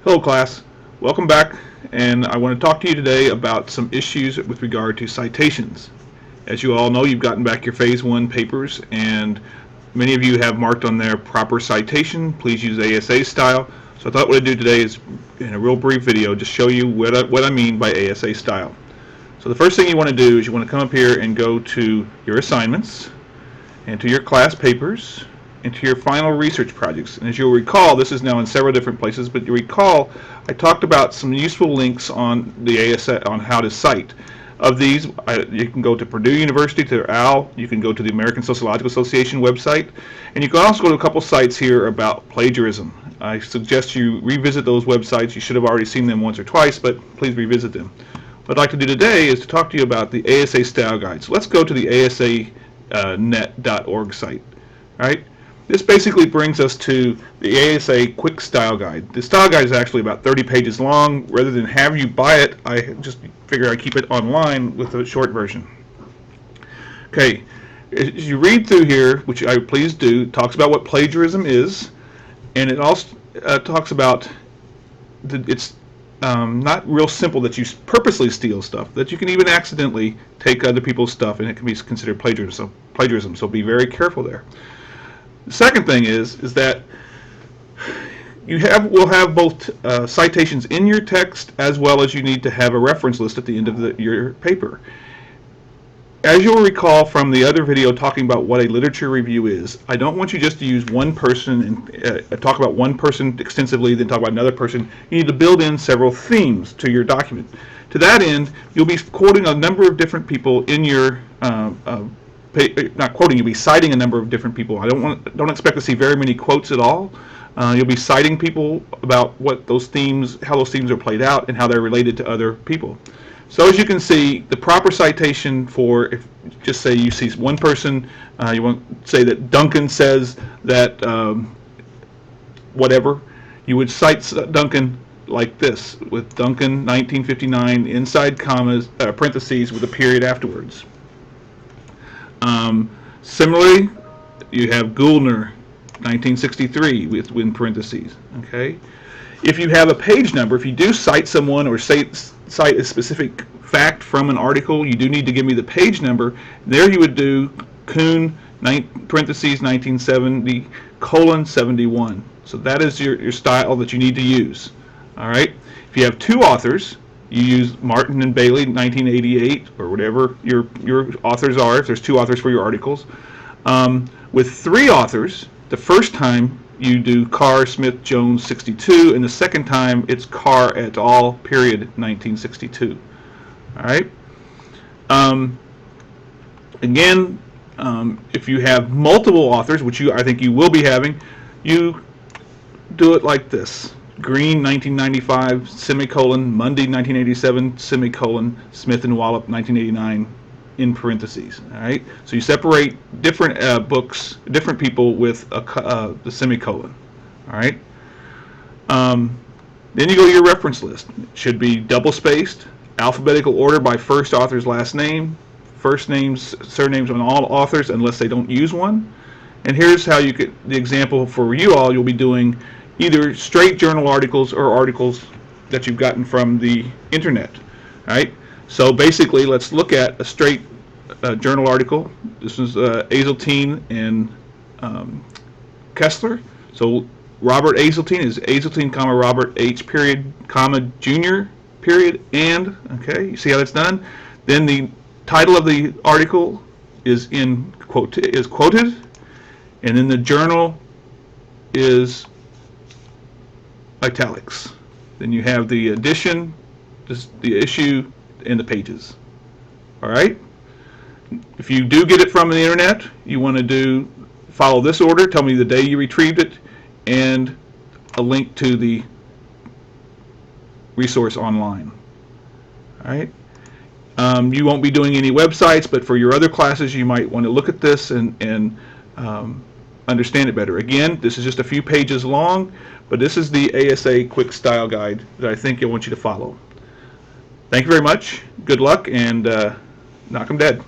Hello class, welcome back, and I want to talk to you today about some issues with regard to citations. As you all know, you've gotten back your Phase 1 papers, and many of you have marked on there proper citation. Please use ASA style. So I thought what I'd do today is, in a real brief video, just show you what I mean by ASA style. So the first thing you want to do is you want to come up here and go to your assignments, and to your class papers, into your final research projects. And as you'll recall, this is now in several different places, but you recall I talked about some useful links on the ASA on how to cite. Of these, you can go to Purdue University, to AL, you can go to the American Sociological Association website, and you can also go to a couple sites here about plagiarism. I suggest you revisit those websites. You should have already seen them once or twice, but please revisit them. What I'd like to do today is to talk to you about the ASA Style Guide. So let's go to the asanet.org site. All right? This basically brings us to the ASA Quick Style Guide. The Style Guide is actually about 30 pages long. Rather than have you buy it, I just figure I keep it online with a short version. Okay, as you read through here, which I please do, it talks about what plagiarism is, and it also talks about it's not real simple that you purposely steal stuff, that you can even accidentally take other people's stuff and it can be considered plagiarism, so be very careful there. The second thing is that we'll have both citations in your text, as well as you need to have a reference list at the end of your paper. As you'll recall from the other video talking about what a literature review is, I don't want you just to use one person and talk about one person extensively, then talk about another person. You need to build in several themes to your document. To that end, you'll be quoting a number of different people in your not quoting, you'll be citing a number of different people. I don't expect to see very many quotes at all. You'll be citing people about what those themes, how those themes are played out, and how they're related to other people. So as you can see, the proper citation for, if just say you see one person, you want to say that Duncan says that whatever, you would cite Duncan like this, with Duncan 1959 inside commas, parentheses with a period afterwards. Similarly, you have Goulner 1963 with parentheses. Okay, if you have a page number, if you do cite someone or cite a specific fact from an article, you do need to give me the page number. There you would do Kuhn parentheses 1970 :71. So that is your style that you need to use. All right. If you have two authors, you use Martin and Bailey 1988 or whatever your authors are, if there's two authors for your articles. With three authors, the first time you do Carr, Smith, Jones 62, and the second time it's Carr et al. Period 1962. All right. Again, if you have multiple authors, which I think you will be having, you do it like this. Green 1995 semicolon, Mundy 1987 semicolon, Smith and Wallop 1989 in parentheses. All right, so you separate different books, different people with the semicolon. All right, then you go to your reference list. It should be double spaced, alphabetical order by first author's last name, first names, surnames on all authors unless they don't use one. And here's how you get the example for you all. You'll be doing either straight journal articles or articles that you've gotten from the internet. All right. So basically, let's look at a straight journal article. This is Azeltine and Kessler. So Robert Azeltine is Azeltine, comma Robert H. period, comma Jr. period, and okay. You see how that's done? Then the title of the article is quoted, and then the journal is italics. Then you have the edition, the issue, and the pages. All right. If you do get it from the internet, you want to follow this order. Tell me the day you retrieved it, and a link to the resource online. All right. You won't be doing any websites, but for your other classes, you might want to look at this and understand it better. Again, this is just a few pages long, but this is the ASA Quick Style Guide that I think I want you to follow. Thank you very much. Good luck, and knock 'em dead.